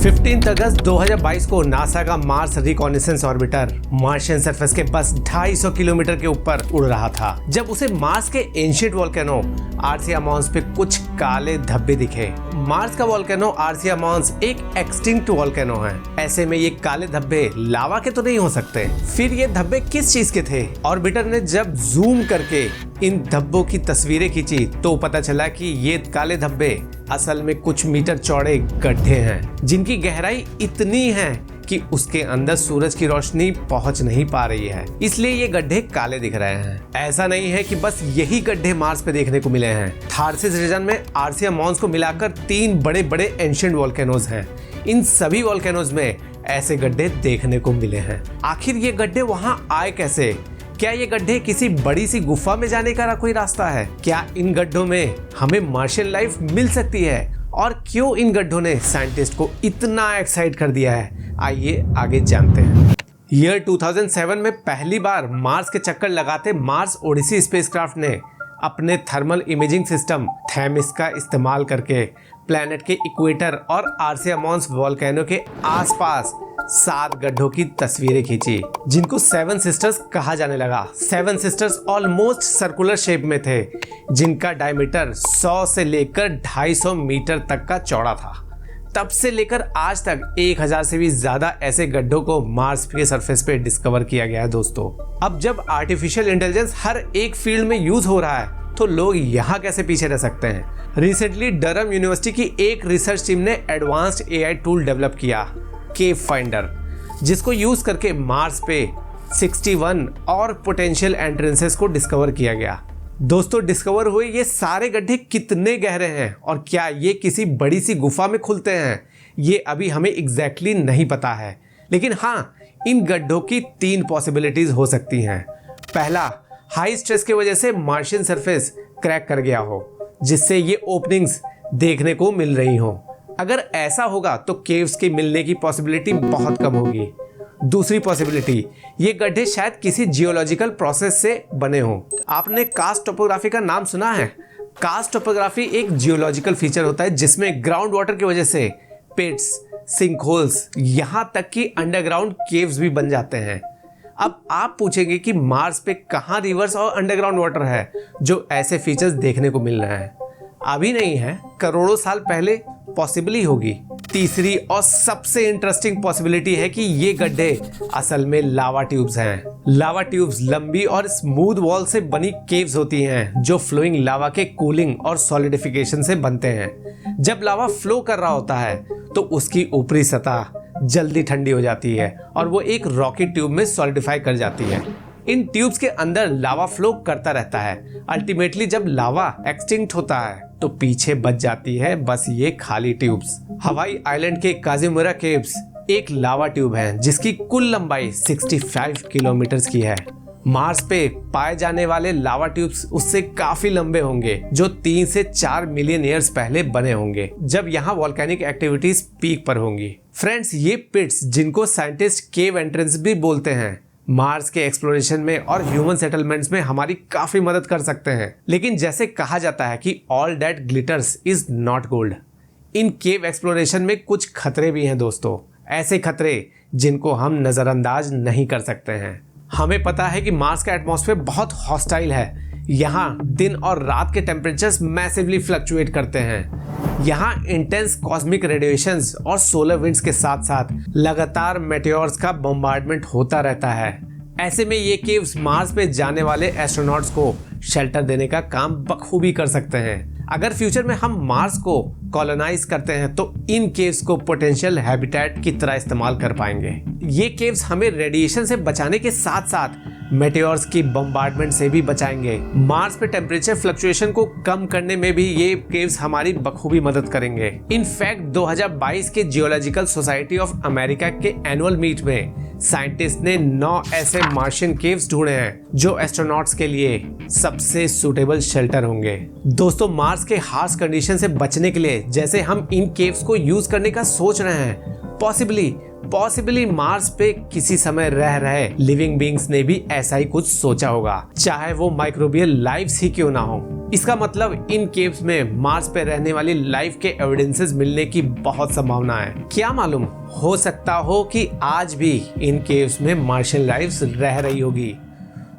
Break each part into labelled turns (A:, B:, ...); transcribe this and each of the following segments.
A: 15 अगस्त 2022 को नासा का Mars reconnaissance orbiter Martian surface के बस 250 किलोमीटर के ऊपर उड़ रहा था जब उसे मार्स के एंशिएंट वोल्केनो आर्सिया मॉन्स पे कुछ काले धब्बे दिखे। मार्स का वोल्केनो आर्सिया मॉन्स एक एक्सटिंक्ट वोल्केनो है। ऐसे में ये काले धब्बे लावा के तो नहीं हो सकते। फिर ये धब्बे किस चीज के थे? ऑर्बिटर ने जब जूम करके इन धब्बों की तस्वीरें खींची तो पता चला कि ये काले धब्बे असल में कुछ मीटर चौड़े गड्ढे हैं जिनकी गहराई इतनी है कि उसके अंदर सूरज की रोशनी पहुंच नहीं पा रही है, इसलिए ये गड्ढे काले दिख रहे हैं। ऐसा नहीं है कि बस यही गड्ढे मार्स पे देखने को मिले हैं। थार्सिस रीजन में आर्सिया मॉन्स को मिलाकर 3 बड़े बड़े एंशिएंट वोल्केनोज हैं। इन सभी वोल्केनोज में ऐसे गड्ढे देखने को मिले हैं। आखिर ये गड्ढे वहां आए कैसे? क्या ये गड्ढे किसी बड़ी सी गुफा में जाने का कोई रास्ता है? क्या इन गड्ढों में हमें मार्शियन लाइफ मिल सकती है? और क्यों इन गड्ढों ने साइंटिस्ट को इतना एक्साइट कर दिया है? आइए आगे जानते हैं। ईयर 2007 में पहली बार मार्स के चक्कर लगाते मार्स ओडिसी स्पेसक्राफ्ट ने अपने थर्मल इमेजिंग सिस्टम थेमिस का इस्तेमाल करके प्लैनेट के इक्वेटर और आर्सिया मॉन्स वोल्केनो के आसपास 7 गड्ढों की तस्वीरें खींची जिनको 7 सिस्टर्स कहा जाने लगा। 7 सिस्टर्स ऑलमोस्ट सर्कुलर शेप में थे जिनका डायमीटर 100 से लेकर 250 मीटर तक का चौड़ा था। तब से लेकर आज तक 1000 से भी ज्यादा ऐसे गड्ढों को मार्स के सरफेस पे डिस्कवर किया गया है दोस्तों। अब जब आर्टिफिशियल इंटेलिजेंस हर एक फील्ड में यूज हो रहा है तो लोग यहाँ कैसे पीछे रह सकते हैं? रिसेंटली डरहम यूनिवर्सिटी की एक रिसर्च टीम ने एडवांस्ड एआई टूल डेवलप किया, केव फाइंडर, जिसको यूज करके मार्स पे 61 और पोटेंशियल एंट्रेंसेस को डिस्कवर किया गया। दोस्तों, डिस्कवर हुए ये सारे गड्ढे कितने गहरे हैं और क्या ये किसी बड़ी सी गुफा में खुलते हैं, ये अभी हमें एग्जैक्टली नहीं पता है। लेकिन हाँ, इन गड्ढों की 3 पॉसिबिलिटीज हो सकती हैं। पहला, हाई स्ट्रेस की वजह से मार्शियन सरफेस क्रैक कर गया हो जिससे ये ओपनिंग्स देखने को मिल रही हो। अगर ऐसा होगा तो केव्स के मिलने की पॉसिबिलिटी बहुत कम होगी। दूसरी पॉसिबिलिटी, ये गड्ढे शायद किसी जियोलॉजिकल प्रोसेस से बने हों। आपने कास्ट टोपोग्राफी का नाम सुना है? कास्ट टोपोग्राफी एक जियोलॉजिकल फीचर होता है जिसमें ग्राउंड वाटर की वजह से पिट्स, सिंक होल्स, यहाँ तक कि अंडरग्राउंड केव्स भी बन जाते हैं। अब आप पूछेंगे कि मार्स पे कहाँ रिवर्स और अंडरग्राउंड वाटर है जो ऐसे फीचर्स देखने को मिल रहे हैं? अभी नहीं है, करोड़ों साल पहले पॉसिबली होगी। तीसरी और सबसे इंटरेस्टिंग पॉसिबिलिटी है कि ये गड्ढे असल में लावा ट्यूब्स हैं। लावा ट्यूब्स लंबी और स्मूथ वॉल से बनी केव्स होती हैं जो फ्लोइंग लावा के कूलिंग और सॉलिडिफिकेशन से बनते हैं। जब लावा फ्लो कर रहा होता है तो उसकी ऊपरी सतह जल्दी ठंडी हो जाती है और वो एक रॉकेट ट्यूब में सॉलिडिफाई कर जाती है। इन ट्यूब्स के अंदर लावा फ्लो करता रहता है। अल्टीमेटली जब लावा एक्सटिंक्ट होता है तो पीछे बच जाती है बस ये खाली ट्यूब्स। हवाई आइलैंड के काजीमुरा केव्स एक लावा ट्यूब है जिसकी कुल लंबाई 65 किलोमीटर की है। मार्स पे पाए जाने वाले लावा ट्यूब्स उससे काफी लंबे होंगे जो 3 से 4 मिलियन ईयर्स पहले बने होंगे जब यहाँ वोल्केनिक एक्टिविटीज पीक पर होंगी। फ्रेंड्स, ये पिट्स जिनको साइंटिस्ट केव एंट्रेंस भी बोलते हैं मार्स के एक्सप्लोरेशन में और ह्यूमन सेटलमेंट्स में हमारी काफी मदद कर सकते हैं। लेकिन जैसे कहा जाता है कि all that glitters is not gold, in cave exploration में कुछ खतरे भी हैं दोस्तों। ऐसे खतरे जिनको हम नजरअंदाज नहीं कर सकते हैं। हमें पता है कि मार्स का एटमॉस्फेयर बहुत हॉस्टाइल है। यहाँ दिन और रात के टेम्परेचर्स मैसिवली फ्लक्चुएट करते हैं। यहाँ इंटेंस कॉस्मिक रेडिएशंस और सोलर विंड्स के साथ साथ लगातार मेटेओर्स का बम्बार्डमेंट होता रहता है। ऐसे में ये केव्स मार्स पे जाने वाले एस्ट्रोनॉट्स को शेल्टर देने का काम बखूबी कर सकते हैं। अगर फ्यूचर में हम मार्स को कॉलोनाइज करते हैं तो इन केव्स को पोटेंशियल हैबिटेट की तरह इस्तेमाल कर पाएंगे। ये केव्स हमें रेडिएशन से बचाने के साथ साथ मेटेओर्स की बम्बार्डमेंट से भी बचाएंगे। मार्स पे टेम्परेचर फ्लक्चुएशन को कम करने में भी ये केव्स हमारी बखूबी मदद करेंगे। इनफैक्ट 2022 के जियोलॉजिकल सोसाइटी ऑफ अमेरिका के एनुअल मीट में साइंटिस्ट ने 9 ऐसे मार्शियन केव्स ढूंढे हैं जो एस्ट्रोनॉट्स के लिए सबसे सुटेबल शेल्टर होंगे। दोस्तों, मार्स के हार्श कंडीशन से बचने के लिए जैसे हम इन केव्स को यूज करने का सोच रहे हैं, पॉसिबली पॉसिबली मार्स पे किसी समय रह रहे लिविंग बींग्स ने भी ऐसा ही कुछ सोचा होगा, चाहे वो माइक्रोबियल लाइफ्स ही क्यों ना हो। इसका मतलब इन केव्स में मार्स पे रहने वाली लाइफ के एविडेंसेस मिलने की बहुत संभावना है। क्या मालूम, हो सकता हो कि आज भी इन केव्स में मार्शियन लाइफ्स रह रही होगी।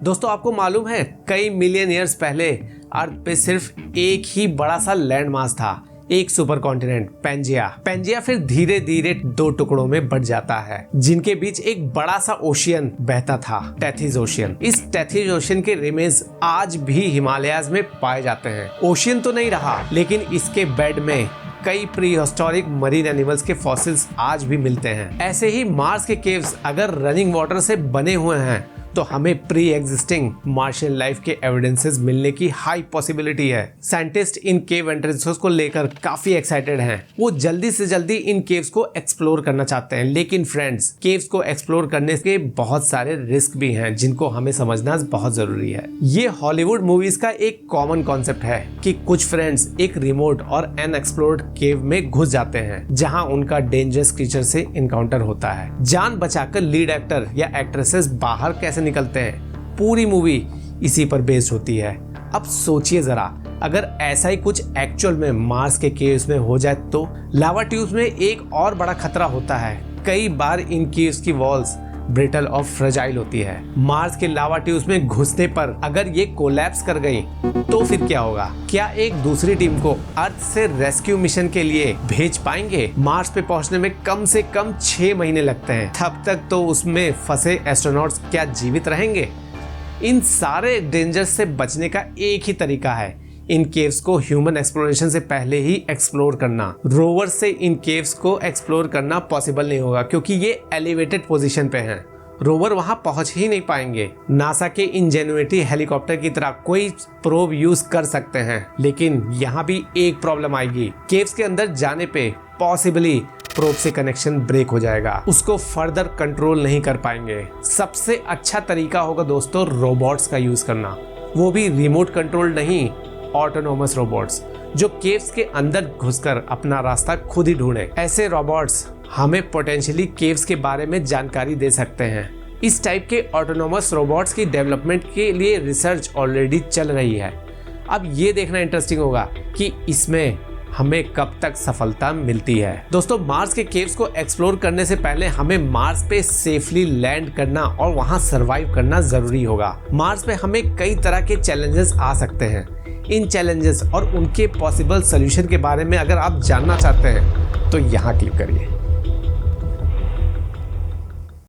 A: दोस्तों, आपको मालूम है कई मिलियन ईयर्स पहले अर्थ पे सिर्फ एक ही बड़ा सा लैंड मास था, एक सुपर कॉन्टिनेंट पेंजिया फिर धीरे धीरे 2 टुकड़ों में बढ़ जाता है, जिनके बीच एक बड़ा सा ओशियन बहता था, टेथिस ओशियन। इस टेथिस ओशियन के रिमेन्स आज भी हिमालयाज में पाए जाते हैं। ओशियन तो नहीं रहा, लेकिन इसके बेड में कई प्री हिस्टोरिक मरीन एनिमल्स के फॉसिल्स आज भी मिलते हैं। ऐसे ही मार्स के केव्स अगर रनिंग वाटर से बने हुए हैं तो हमें प्री एग्जिस्टिंग मार्शियन लाइफ के एविडेंसेस मिलने की हाई पॉसिबिलिटी है। साइंटिस्ट इन केव एंट्रेंसेस को लेकर काफी एक्साइटेड हैं। वो जल्दी से जल्दी इन केव्स को एक्सप्लोर करना चाहते हैं, लेकिन फ्रेंड्स, केव्स को एक्सप्लोर करने के बहुत सारे रिस्क भी हैं जिनको हमें समझना बहुत जरूरी है। ये हॉलीवुड मूवीज का एक कॉमन कॉन्सेप्ट है कि कुछ फ्रेंड्स एक रिमोट और अनएक्सप्लोर्ड केव में घुस जाते हैं जहां उनका डेंजरस क्रीचर से इनकाउंटर होता है। जान बचाकर लीड एक्टर या एक्ट्रेसेस बाहर कैसे निकलते हैं, पूरी मूवी इसी पर बेस्ड होती है। अब सोचिए जरा, अगर ऐसा ही कुछ एक्चुअल में मार्स के केव्स में हो जाए तो लावा ट्यूब्स में एक और बड़ा खतरा होता है। कई बार इन केव्स की वॉल्स ब्रिटल और फ्रेजाइल होती है। मार्स के लावा ट्यूब्स में घुसने पर अगर ये कोलैप्स कर गई तो फिर क्या होगा? क्या एक दूसरी टीम को अर्थ से रेस्क्यू मिशन के लिए भेज पाएंगे? मार्स पे पहुंचने में कम से कम 6 महीने लगते हैं। तब तक तो उसमें फंसे एस्ट्रोनॉट्स क्या जीवित रहेंगे? इन सारे डेंजर से बचने का एक ही तरीका है, इन केव्स को ह्यूमन एक्सप्लोरेशन से पहले ही एक्सप्लोर करना। रोवर से इन केव्स को एक्सप्लोर करना पॉसिबल नहीं होगा क्योंकि ये एलिवेटेड पोजीशन पे हैं। रोवर वहां पहुंच ही नहीं पाएंगे। नासा के इंजेन्युइटी हेलीकॉप्टर की तरह कोई प्रोब यूज कर सकते हैं, लेकिन यहाँ भी एक प्रॉब्लम आएगी। केव्स के अंदर जाने पे पॉसिबली प्रोब से कनेक्शन ब्रेक हो जाएगा, उसको फर्दर कंट्रोल नहीं कर पाएंगे। सबसे अच्छा तरीका होगा दोस्तों रोबोट्स का यूज करना, वो भी रिमोट कंट्रोल नहीं, ऑटोनोमस रोबोट्स जो केव्स के अंदर घुसकर अपना रास्ता खुद ही ढूंढे। ऐसे रोबोट्स हमें पोटेंशियली केव्स के बारे में जानकारी दे सकते हैं। इस टाइप के ऑटोनोमस रोबोट्स की डेवलपमेंट के लिए रिसर्च ऑलरेडी चल रही है। अब ये देखना इंटरेस्टिंग होगा कि इसमें हमें कब तक सफलता मिलती है। दोस्तों, मार्स के केव्स को एक्सप्लोर करने से पहले हमें मार्स पे सेफली लैंड करना और वहां सरवाइव करना जरूरी होगा। मार्स पे हमें कई तरह के चैलेंजेस आ सकते हैं। इन चैलेंजेस और उनके पॉसिबल सॉल्यूशन के बारे में अगर आप जानना चाहते हैं तो यहाँ क्लिक करिए।